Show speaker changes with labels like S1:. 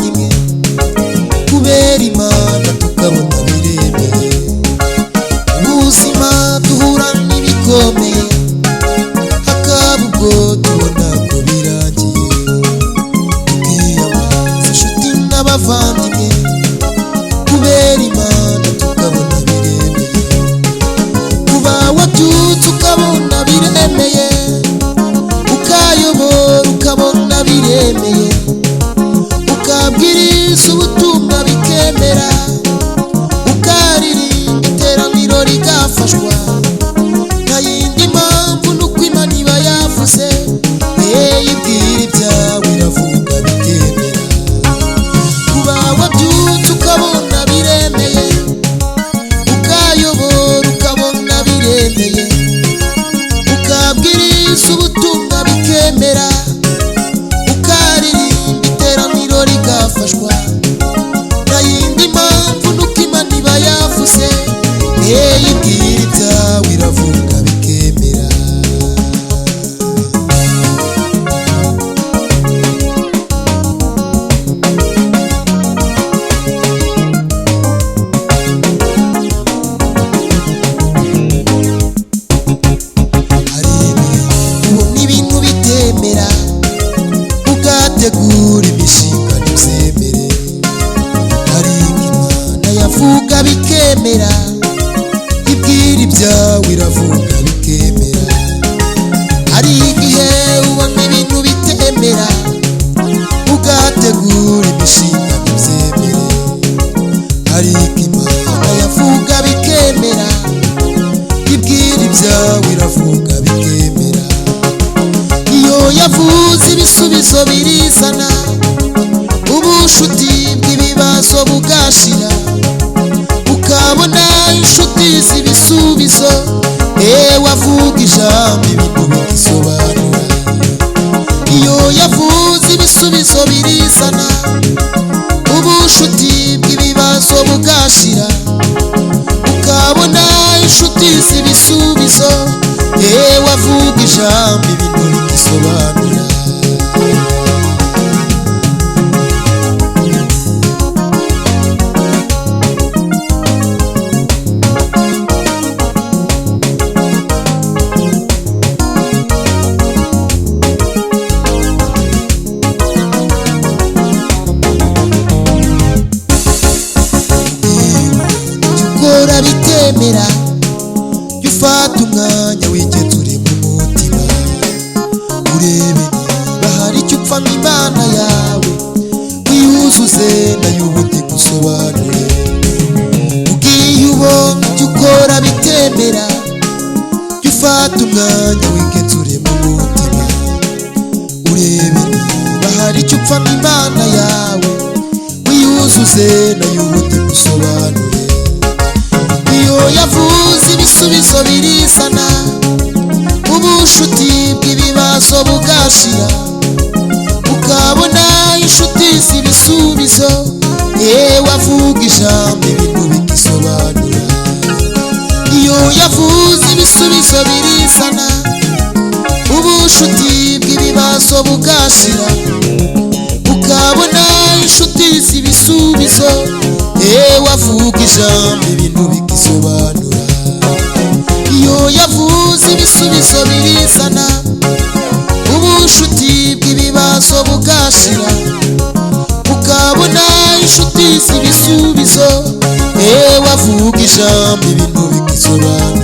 S1: n'abavandimwe kubera Imana tukabona biremeye. Ubuzima duhura n'ibikomeye hakaba ubwo tubona ko birangiye, tukiyamaza inshuti n'abavandimwe kubera Imana tukabona biremeye. Kuba wabyutse ukabona biremeye, ukayobora ukabona biremeye, ukabwiriza ubutumwa bikemera, ukaririmba iteraniro rigafashwa. Nta yindi mpamvu nuko Imana iba yavuze, ibwira ibyawe iravuga bikemera. Kuba wabyutse ukabona biremeye, ukayobora ukabona biremeye, ukabwiriza ubutumwa bikemera, ukaririmba iteraniro rigafashwa. Nta yindi mpamvu nuko Imana iba yavuze, ibwira ibyawe iravuga bikemera. Hari igihe ubona ibintu bitemera, ugategura imishinga ntibyemere, ariko Imana yavuga bikemera, ibwira ibyawe iravuga bikemera. Hari igihe ubona ibintu bitemera, ugategura imishinga ntibyemere, ariko Imana yavuga bikemera, ibwira ibyawe iravuga bikemera. Iyo yavuze ibisubizo birizana, ubushuti bw'ibibazo bugashira, ukabona inshuti z'ibisubizo. Wavuga ijambo ibintu bigisobanura. Iyo yavuze ibisubizo birizana, ubushuti bw'ibibazo bugashira, ukabona inshuti z'ibisubizo. Wavuga ijambo ibintu bigisobanura. Ukora bitemera, jya ufata umwanya wigenzure mu mutima, urebe niba hari icyo upfa n'Imana yawe, wiyuzuze nayo ubundi gusobanure. Ugiye ubona icyo ukora bitemera, jya ufata umwanya wigenzure mu mutima, urebe niba hari icyo upfa n'Imana yawe, wiyuzuze nayo ubundi gusobanure. Iyo yavuze ibisubizo birizana, ubushuti bw'ibibazo bugashira, ukabona inshuti z'ibisubizo. Wavuga ijambo ibintu bigisobanura. Iyo yavuze ibisubizo birizana, ubushuti bw'ibibazo bugashira, ukabona inshuti z'ibisubizo. Wavuga ijambo ibintu bigisobanura. Iyo yavuze ibisubizo birizana, ubushuti bw'ibibazo bugashira, ukabona inshuti z'ibisubizo. Wavuga ijambo ibintu bigisobanura.